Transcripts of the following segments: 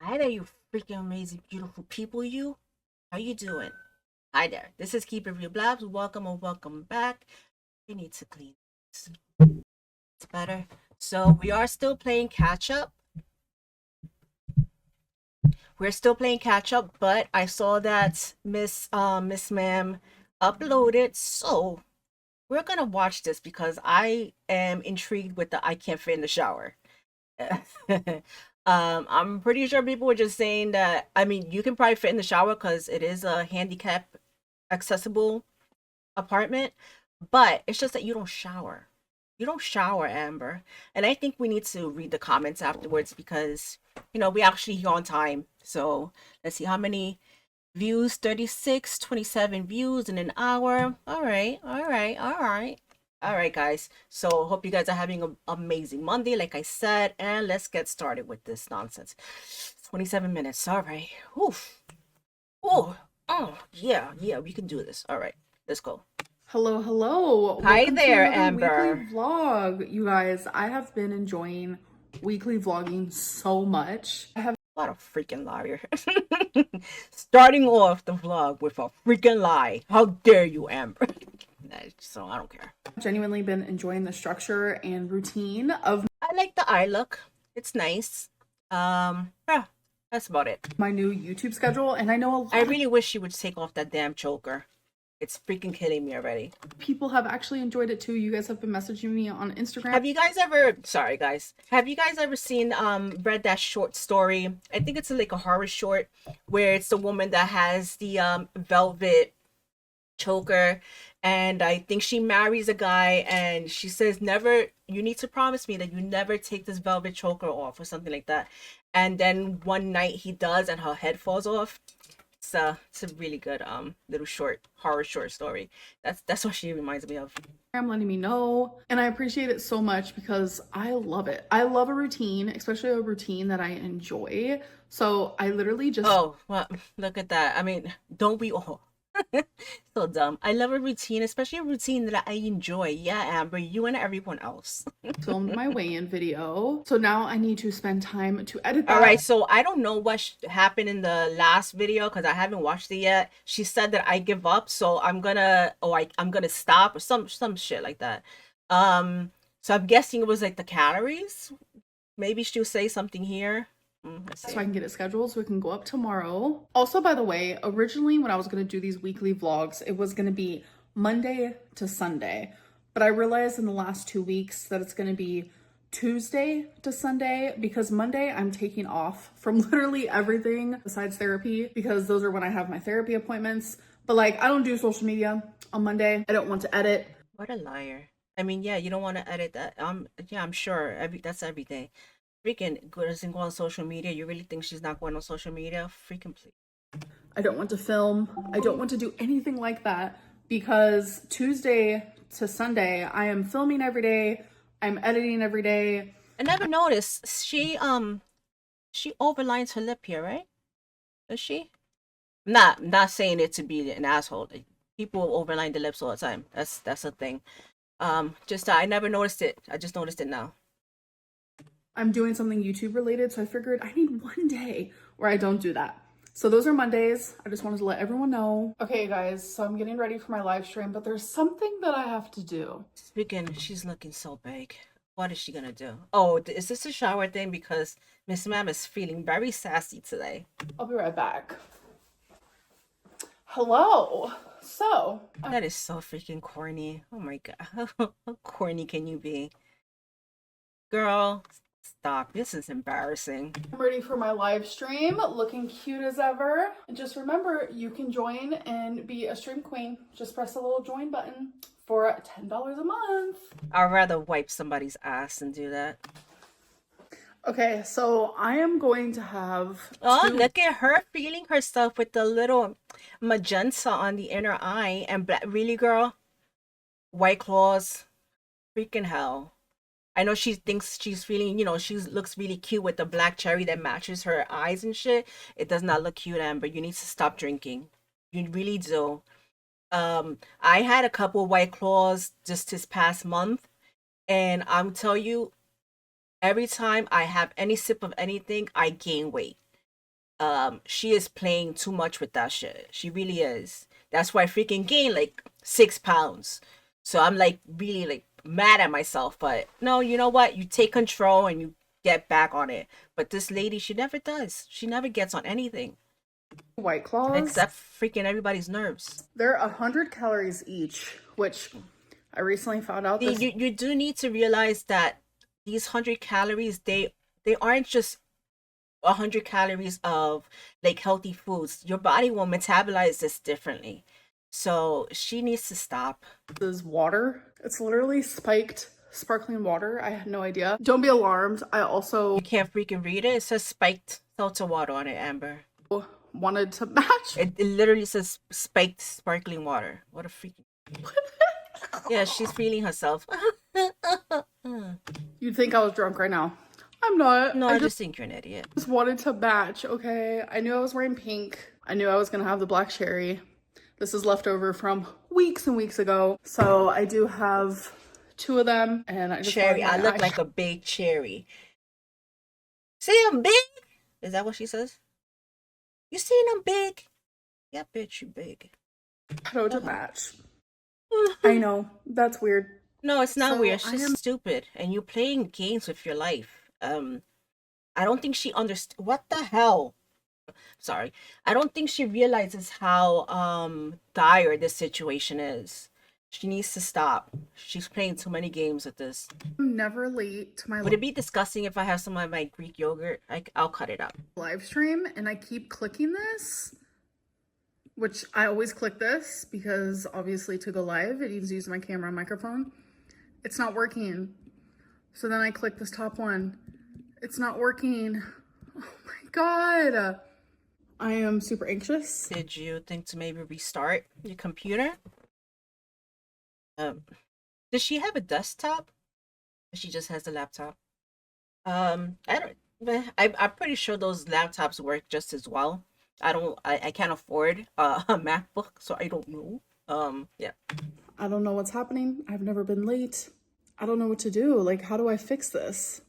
Hi there, you freaking amazing, beautiful people, you. How you doing? Hi there. This is Keep It Real Blabs. Welcome or welcome back. We need to clean this. It's better. So we are still playing catch up. We're still playing catch up, but I saw that Miss Ma'am uploaded, so we're gonna watch this because I am intrigued with the I can't fit in the shower. I'm pretty sure people were just saying that. I mean, you can probably fit in the shower because it is a handicap accessible apartment, but it's just that you don't shower. You don't shower, Amber. And I think we need to read the comments afterwards because, we actually here on time. So let's see how many views 36, 27 views in an hour. All right, all right, all right. All right, guys. So hope you guys are having an amazing Monday, like I said, and let's get started with this nonsense. 27 minutes. All right. Oof. Oh, oh, yeah, yeah, we can do this. All right, let's go. Hello, hello. Hi Welcome to there, another weekly Amber. vlog. You guys, I have been enjoying weekly vlogging so much. I have What a freaking liar. Starting off the vlog with a freaking lie. How dare you, Amber? So I don't care. genuinely been enjoying the structure and routine of I like the eye look. It's nice. Yeah, that's about it. my new YouTube schedule, and I know a I lot of really wish you would take off that damn choker. It's freaking killing me already. people have actually enjoyed it too. You guys have been messaging me on Instagram. Have you guys ever, sorry guys, have you guys ever seen, read that short story? I think it's like a horror short where it's the woman that has the velvet choker, and I think she marries a guy and she says, never, you need to promise me that you never take this velvet choker off or something like that. And then one night he does and her head falls off. It's a really good little short horror short story. That's what she reminds me of. Letting me know, and I appreciate it so much because I love it. I love a routine, especially a routine that I enjoy. So I literally just Oh, well, look at that. I mean, don't we all? So dumb. I love a routine, especially a routine that I enjoy. Yeah, Amber, you and everyone else. filmed my weigh-in video. So now I need to spend time to edit All that. right, so I don't know what happened in the last video because I haven't watched it yet. She said that I give up, so I'm gonna stop or some shit like that. So I'm guessing it was like the calories. Maybe she'll say something here. Let's So I see. can get it scheduled so it can go up tomorrow. Also, by the way, originally when I was going to do these weekly vlogs, it was going to be Monday to Sunday. But I realized in the last 2 weeks that it's going to be Tuesday to Sunday because Monday I'm taking off from literally everything besides therapy because those are when I have my therapy appointments. But like, I don't do social media on Monday. I don't want to edit. What a liar. I mean, yeah, you don't want to edit that. Yeah, I'm sure that's every day. Freaking doesn't go on social media. You really think she's not going on social media? Freaking please. I don't want to film. I don't want to do anything like that because Tuesday to Sunday, I am filming every day. I'm editing every day. I never noticed. She overlines her lip here, right? Does she? Not saying it to be an asshole. Like, people overline the lips all the time. That's a thing. Just I never noticed it. I just noticed it now. I'm doing something YouTube related, so I figured I need one day where I don't do that. So those are Mondays. I just wanted to let everyone know. Okay, guys, so I'm getting ready for my live stream, but there's something that I have to do. Speaking, she's looking so big. What is she gonna do? Oh, is this a shower thing? Because Miss Ma'am is feeling very sassy today. I'll be right back. Hello. So, That is so freaking corny. Oh my god. How corny can you be? Girl, stop. This is embarrassing. I'm ready for my live stream, looking cute as ever. And just remember, you can join and be a stream queen. Just press the little join button for $10 a month. I'd rather wipe somebody's ass than do that. Okay, so I am going to have Oh, two. look at her feeling herself with the little magenta on the inner eye and black. Really, girl? White claws? Freaking hell. I know she thinks she's feeling, she looks really cute with the black cherry that matches her eyes and shit. It does not look cute, Amber. You need to stop drinking. You really do. I had a couple White Claws just this past month, and I'm tell you, every time I have any sip of anything, I gain weight. she is playing too much with that shit. She really is. That's why I freaking gained like 6 pounds. So I'm like really like mad at myself. But no, you know what? You take control and you get back on it. But this lady, she never does. She never gets on anything White Claws. except freaking everybody's nerves. They're 100 calories each, which I recently found out this. You do need to realize that these 100 calories, they aren't just 100 calories of like healthy foods. Your body will metabolize this differently. So she needs to stop. Is water. It's literally spiked sparkling water. I had no idea. Don't be alarmed. I also You can't freaking read it. It says spiked seltzer water on it, Amber. wanted to match. It literally says spiked sparkling water. What a freaking. Yeah, she's feeling herself. You'd think I was drunk right now. I'm not. No, I just think you're an idiot. Just wanted to match, okay? I knew I was wearing pink. I knew I was gonna have the black cherry. This is leftover from weeks and weeks ago. So I do have 2 of them, and I just Cherry. I look eye- like a big cherry. See, I'm big? Is that what she says? You seen I'm big? Yeah, bitch, you big. shadow to match. I know, that's weird. No, it's not So weird. It's I just am- stupid. And you're playing games with your life. I don't think she understand. What the hell? Sorry. I don't think she realizes how dire this situation is. She needs to stop. She's playing too many games with this. I'm never late to my Would it be disgusting if I have some of my Greek yogurt? I'll cut it up. live stream and I keep clicking this, which I always click this because obviously to go live, it needs to use my camera and microphone. It's not working. So then I click this top one. It's not working. Oh my God. I am super anxious. Did you think to maybe restart your computer? Does she have a desktop? Or she just has a laptop? I don't. I'm pretty sure those laptops work just as well. I can't afford a MacBook, so I don't know. Yeah. I don't know what's happening. I've never been late. I don't know what to do. Like, how do I fix this?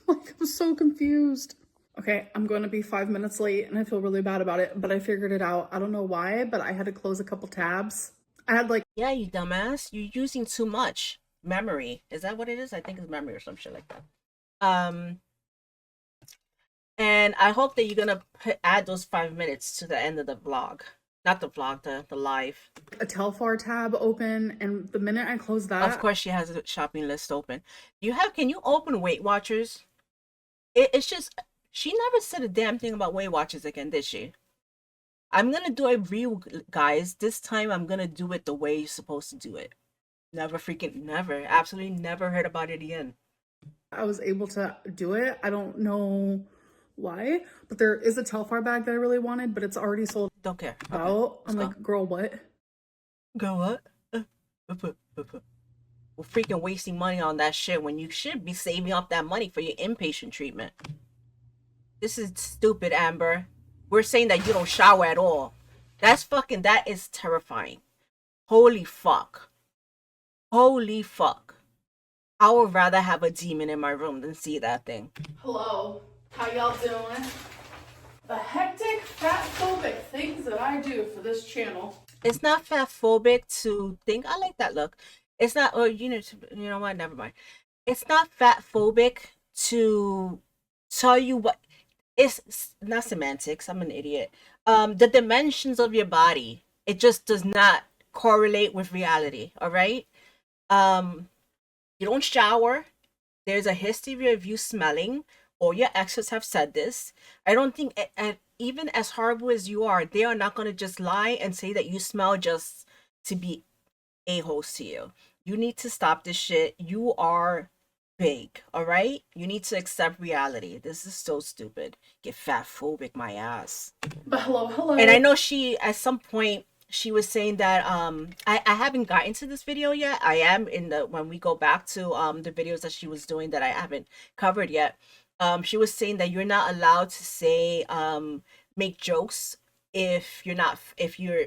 Like, I'm so confused. Okay, I'm going to be 5 minutes late and I feel really bad about it, but I figured it out. I don't know why, but I had to close a couple tabs. I had like, Yeah, you dumbass. You're using too much memory. Is that what it is? I think it's memory or some shit like that. And I hope that you're gonna add those 5 minutes to the end of the vlog. Not the vlog, the live. a Telfar tab open, and the minute I close that, Of course, she has a shopping list open. Can you open Weight Watchers? It's just, she never said a damn thing about Weight Watchers again, did she? I'm gonna do a review, guys. This time I'm gonna do it the way you're supposed to do it. Never, absolutely never heard about it again. I was able to do it. I don't know why, but there is a Telfar bag that I really wanted, but it's already sold Don't care. Okay, out. I'm let's like, girl, what? go what? We're freaking wasting money on that shit when you should be saving up that money for your inpatient treatment. This is stupid, Amber. We're saying that you don't shower at all. That is terrifying. Holy fuck. Holy fuck. I would rather have a demon in my room than see that thing. Hello, how y'all doing? The hectic, fat-phobic things that I do for this channel. It's not fat phobic to think, I like that look. It's not, oh, you know what, never mind. It's not fat phobic to tell you what, it's not semantics, I'm an idiot. The dimensions of your body, it just does not correlate with reality, all right? You don't shower. There's a history of you smelling. All your exes have said this. I don't think, and even as horrible as you are, they are not going to just lie and say that you smell just to be a-holes to you. You need to stop this shit. You are big, all right? You need to accept reality. This is so stupid. Get fat phobic, my ass. But hello. And I know she, at some point, she was saying that I haven't gotten to this video yet. I am in the, when we go back to the videos that she was doing that I haven't covered yet. She was saying that you're not allowed to say make jokes if you're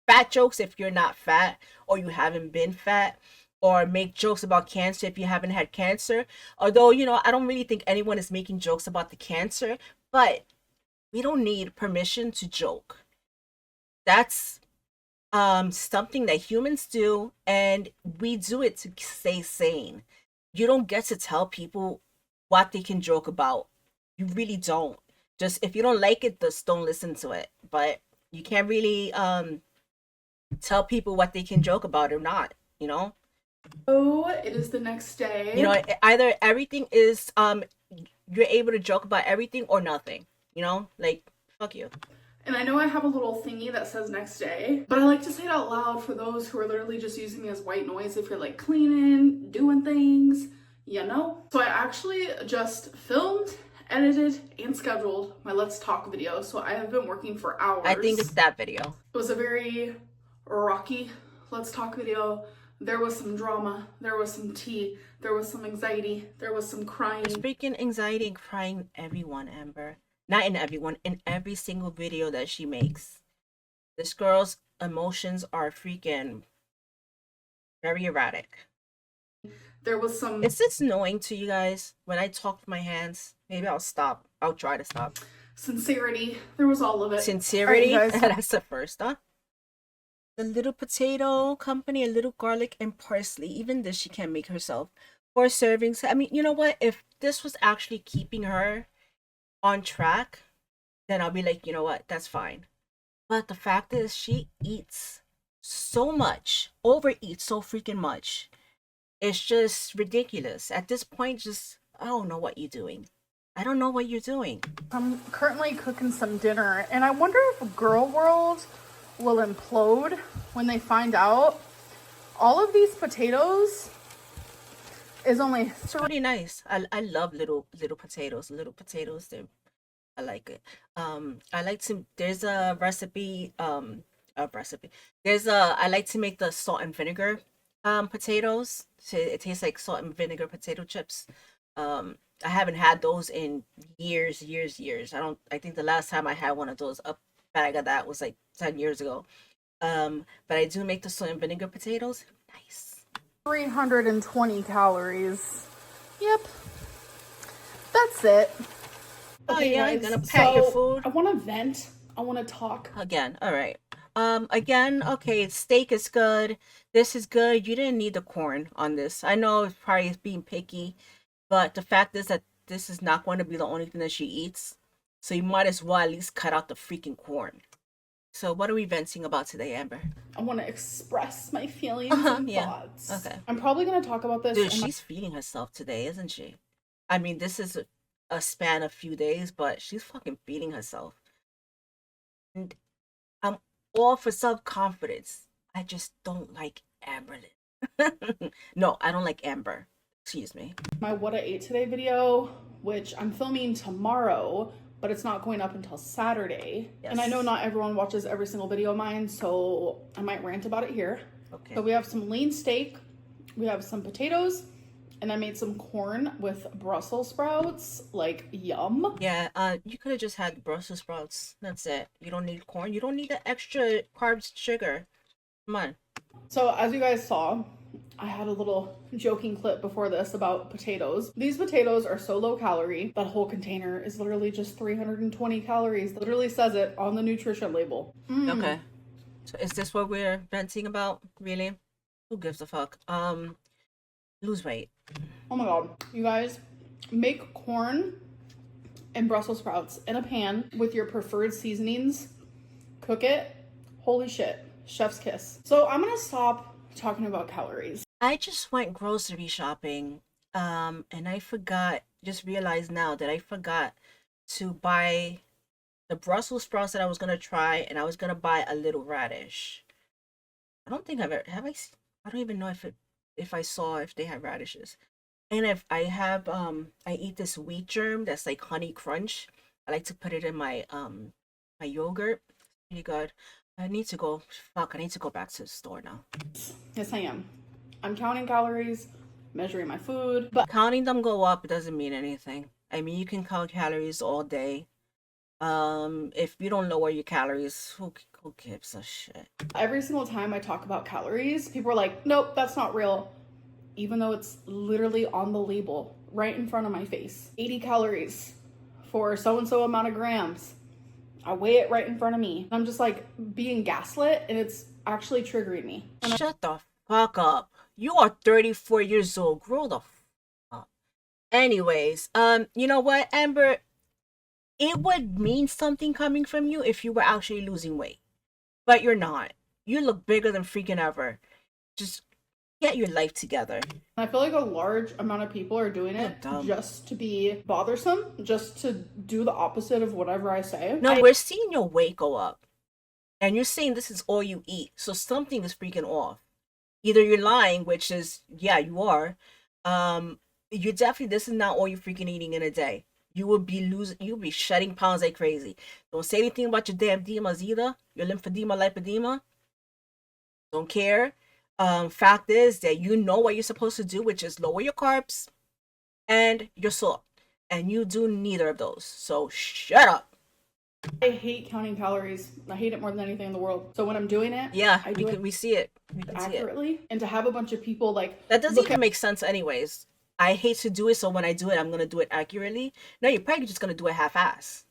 fat jokes if you're not fat or you haven't been fat, or make jokes about cancer if you haven't had cancer. Although, I don't really think anyone is making jokes about the cancer, but We don't need permission to joke. That's something that humans do, and we do it to stay sane. You don't get to tell people what they can joke about. You really don't. Just if you don't like it, just don't listen to it. But you can't really tell people what they can joke about or not, you know? Oh, it is the next You know, day. either everything is you're able to joke about everything or nothing, you know? Like fuck you. And I know I have a little thingy that says next day, but I like to say it out loud for those who are literally just using me as white noise if you're like cleaning, doing things, you know? So I actually just filmed, edited, and scheduled my Let's Talk video. So I have been working for hours. I think it's that video. It was a very rocky Let's Talk video. There was some drama, there was some tea, there was some anxiety, there was some crying. There's freaking anxiety and crying in everyone, Amber. Not in everyone, in every single video that she makes. This girl's emotions are freaking very erratic. There was some. Is this annoying to you guys when I talk with my hands? Maybe I'll stop. I'll try to stop. Sincerity. There was all of it. Sincerity? All right, guys. That's the first, huh? The little potato company, a little garlic and parsley. Even this she can't make herself. 4 servings. I mean, you know what? If this was actually keeping her on track, then I'll be like, you know what? That's fine. But the fact is, she eats so much, overeats so freaking much. It's just ridiculous. At this point, just, I don't know what you're doing. I don't know what you're doing. I'm currently cooking some dinner, and I wonder if Girl World will implode when they find out all of these potatoes is only It's pretty nice. I love little potatoes. Little potatoes, I like it. I like to. There's a recipe. There's a. I like to make the salt and vinegar potatoes. So it tastes like salt and vinegar potato chips. I haven't had those in years, years, years. I think the last time I had one of those, a bag of that, was like 10 years ago. But I do make the salt and vinegar potatoes. Nice. 320 calories. Yep. That's it. Oh Okay, yeah, guys, you're gonna pack your food I want to vent. I want to talk. again. All right. Again, okay, steak is good. This is good. You didn't need the corn on this. I know it's probably being picky, but the fact is that this is not going to be the only thing that she eats. So you might as well at least cut out the freaking corn. So what are we venting about today, Amber? I want to express my feelings and Yeah. thoughts. Okay. I'm probably going to talk about this. Dude, she's feeding herself today, isn't she? I mean, this is a span of few days, but she's fucking feeding herself. And I'm all for self-confidence. I just don't like Amber. No, I don't like Amber. Excuse me. My What I Ate Today video, which I'm filming tomorrow, but it's not going up until Saturday. Yes. And I know not everyone watches every single video of mine, so I might rant about it here. Okay. So we have some lean steak, we have some potatoes, and I made some corn with Brussels sprouts. Like, yum. Yeah, you could have just had Brussels sprouts. That's it. You don't need corn. You don't need the extra carbs, sugar. Come on. So as you guys saw, I had a little joking clip before this about potatoes. These potatoes are so low calorie. That whole container is literally just 320 calories. It literally says it on the nutrition label. Okay. So is this what we're venting about? Really? Who gives a fuck? Lose weight. Oh my god. You guys, make corn and Brussels sprouts in a pan with your preferred seasonings. Cook it. Holy shit. Chef's kiss. So I'm gonna stop talking about calories. I just went grocery shopping, and I forgot, just realized now that I forgot to buy the Brussels sprouts that I was gonna try, and I was gonna buy a little radish. I don't think I've ever, have I, I don't even know if I saw if they had radishes. And if I have, I eat this wheat germ that's like honey crunch. I like to put it in my, my yogurt. Pretty good. I need to go, fuck, I need to go back to the store now. Yes, I am. I'm counting calories, measuring my food, but Counting them go up doesn't mean anything. I mean, you can count calories all day. If you don't lower your calories, who gives a shit? every single time I talk about calories, people are like, nope, that's not real. Even though it's literally on the label right in front of my face. 80 calories for so-and-so amount of grams. I weigh it right in front of me. I'm just like being gaslit and it's actually triggering me. Shut the fuck up. You are 34 years old. Grow the fuck up. Anyways, you know what, Amber? It would mean something coming from you if you were actually losing weight. But you're not. You look bigger than freaking ever. Just get your life together. I feel like a large amount of people are doing So it dumb. just to be bothersome, just to do the opposite of whatever I say. No, we're seeing your weight go up. And you're saying this is all you eat. So something is freaking off. Either you're lying, which is, yeah, you are. You definitely, this is not all you're freaking eating in a day. You will be losing, you'll be shedding pounds like crazy. Don't say anything about your damn demas either. Your lymphedema, lipedema. Don't care. Fact is that you know what you're supposed to do, which is lower your carbs and your salt. And you do neither of those. So shut up. I hate counting calories. I hate it more than anything in the world. So when I'm doing it, Yeah, I do it we see it. We can see it. accurately. And to have a bunch of people like That doesn't look even at make sense anyways. I hate to do it, so when I do it, I'm gonna do it accurately. No, you're probably just gonna do it half-ass.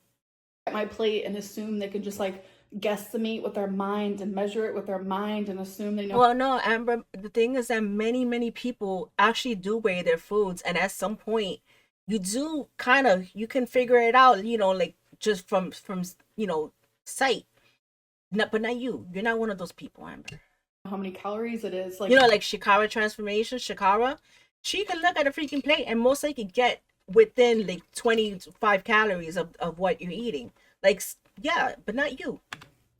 my plate and assume they can just like guesstimate with their mind and measure it with their mind and assume they know. Well, no, Amber, the thing is that many people actually do weigh their foods, and at some point, you do kind of, you can figure it out, like just from sight. But not you. You're not one of those people, Amber. How many calories it is. Like, Like Shikara transformation, Shikara, she can look at a freaking plate and most likely get within like 25 calories of what you're eating. Like, yeah, but not you.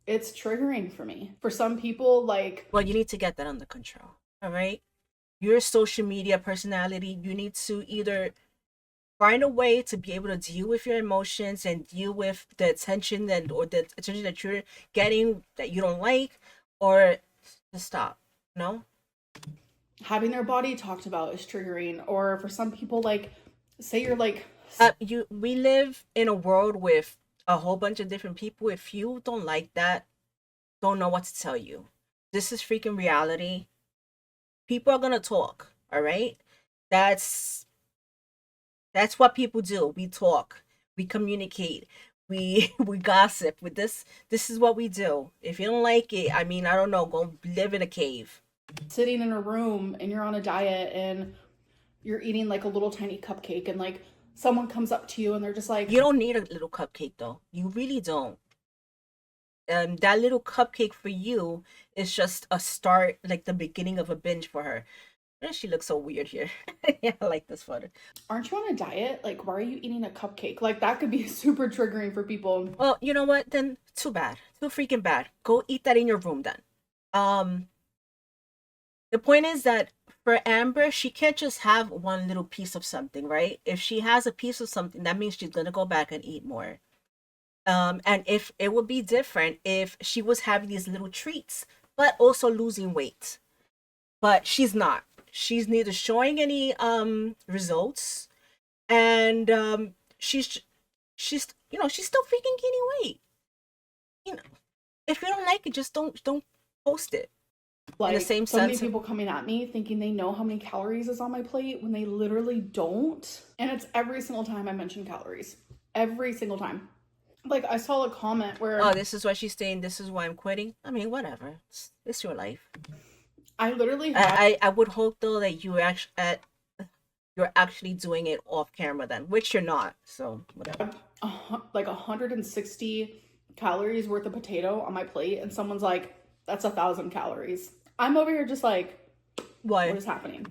it's triggering for me. For some people, like, Well, you need to get that under control. All right. You're a social media personality. You need to either find a way to be able to deal with your emotions and deal with the attention or the attention that you're getting that you don't like, or to stop. No? having their body talked about is triggering. Or for some people, like, say you're like, We live in a world with a whole bunch of different people. If you don't like that, don't know what to tell you. This is freaking reality. People are gonna talk, all right? That's that's what people do. We talk, we communicate, we gossip. With this is what we do. If you don't like it, I mean, I don't know, go live in a cave. sitting in a room and you're on a diet and you're eating like a little tiny cupcake and like someone comes up to you and they're just like, You don't need a little cupcake though. You really don't. That little cupcake for you is just a start, like the beginning of a binge for her. She looks so weird here. Yeah, I like this photo. aren't you on a diet? Like, why are you eating a cupcake? Like, that could be super triggering for people. Well, you know what? Then too bad. Too freaking bad. Go eat that in your room then. Um, the point is that for Amber, she can't just have one little piece of something, right? If she has a piece of something, that means she's gonna go back and eat more. And if it would be different if she was having these little treats, but also losing weight. But she's not. She's neither showing any results, and she's she's still freaking gaining weight. You know, if you don't like it, just don't post it. Like, In the same so many sense, people coming at me thinking they know how many calories is on my plate when they literally don't. And it's every single time I mention calories. Every single time. Like, I saw a comment where oh, this is what she's saying. This is why I'm quitting. I mean, whatever. It's your life. I literally had I would hope though that you're actually doing it off camera then, which you're not. So whatever. like 160 calories worth of potato on my plate, and someone's like, that's 1,000 calories. I'm over here just like, what is happening?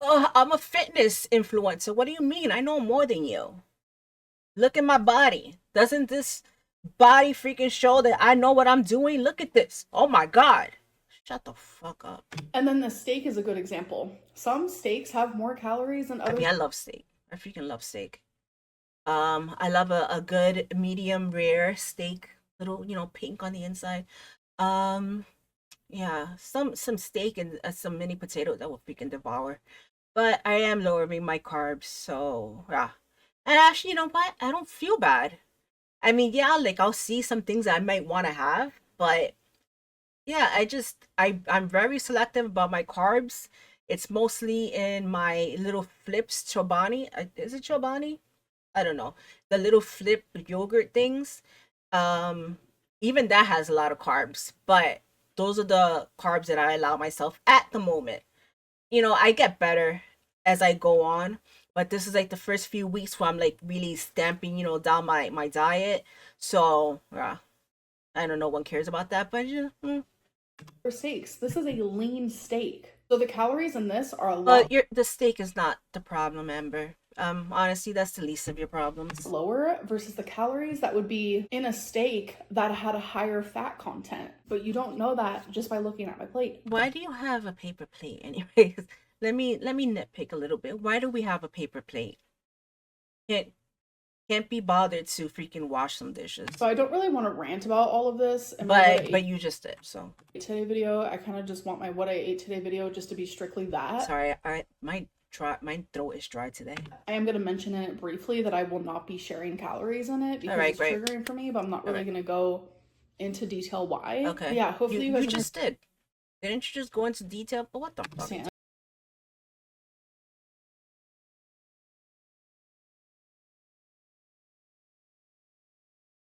Oh, I'm a fitness influencer. What do you mean? I know more than you. Look at my body. Doesn't this body freaking show that I know what I'm doing? Look at this. Oh my God. Shut the fuck up. And then the steak is a good example. Some steaks have more calories than I others. mean, I love steak. I freaking love steak. I love a good medium rare steak, little, pink on the inside. Um, yeah, some steak and some mini potatoes that will freaking devour. But I am lowering my carbs, so yeah. And actually, you know what? I don't feel bad. I mean, yeah, like I'll see some things I might want to have, but yeah, I'm very selective about my carbs. It's mostly in my little flips Chobani. Is it Chobani? I don't know. The little flip yogurt things. Um, even that has a lot of carbs, but those are the carbs that I allow myself at the moment. You know, I get better as I go on, but this is like the first few weeks where I'm like really stamping, down my diet. So, yeah, I know no one cares about that, but yeah, For steaks, this is a lean steak. So the calories in this are a lot but the steak is not the problem, Amber. Honestly, that's the least of your problems. lower versus the calories that would be in a steak that had a higher fat content. But you don't know that just by looking at my plate. Why do you have a paper plate, anyways? Let me nitpick a little bit. Why do we have a paper plate? Can't can't be bothered to freaking wash some dishes. So I don't really want to rant about all of this in my But you just did, so. today video. I kind of just want my what I ate today video just to be strictly that. Sorry, my throat is dry today. I am going to mention it briefly that I will not be sharing calories in it because Right, it's great. triggering for me, but I'm not really going to go into detail why. Okay. Yeah, hopefully you guys just did. Didn't you just go into detail? But what the fuck? understand.